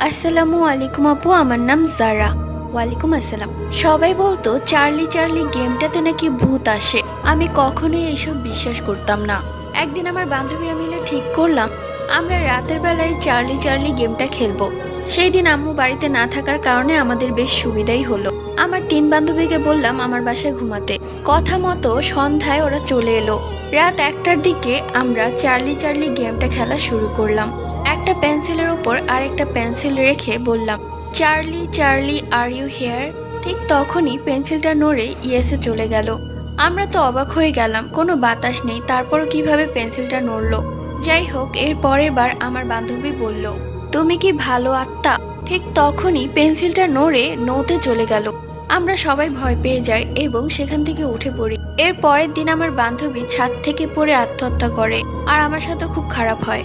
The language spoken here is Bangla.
আসসালামু আলাইকুম আপু, আমার নাম জারা। ওয়ালাইকুম আসসালাম। সবাই বলতো চার্লি চার্লি গেমটাতে নাকি ভূত আসে। আমি কখনোই এসব বিশ্বাস করতাম না। একদিন আমার বান্ধবীরা মিলে ঠিক করলাম আমরা রাতের বেলায় চার্লি চার্লি গেমটা খেলবো। সেই দিন আম্মু বাড়িতে না থাকার কারণে আমাদের বেশ সুবিধাই হলো। আমার তিন বান্ধবীকে বললাম আমার বাসায় ঘুমাতে। কথা মতো সন্ধ্যায় ওরা চলে এলো। রাত 1টার দিকে আমরা চার্লি চার্লি গেমটা খেলা শুরু করলাম। একটা পেন্সিলের উপর আরেকটা পেন্সিল রেখে বললাম, Charlie Charlie are you here? ঠিক তখনই পেন্সিলটা নড়ে ইয়েসে চলে গেল। আমরা তো অবাক হয়ে গেলাম, কোনো বাতাস নেই, তারপরও কিভাবে পেন্সিলটা নড়লো। যাই হোক, এর পরের বার আমার বান্ধবী বলল, তুমি কি ভালো আত্মা? ঠিক তখনই পেন্সিলটা নড়ে নোতে চলে গেল। আমরা সবাই ভয় পেয়ে যাই এবং সেখান থেকে উঠে পড়ি। এর পরের দিন আমার বান্ধবী ছাদ থেকে পড়ে আত্মহত্যা করে, আর আমার সাথে খুব খারাপ হয়।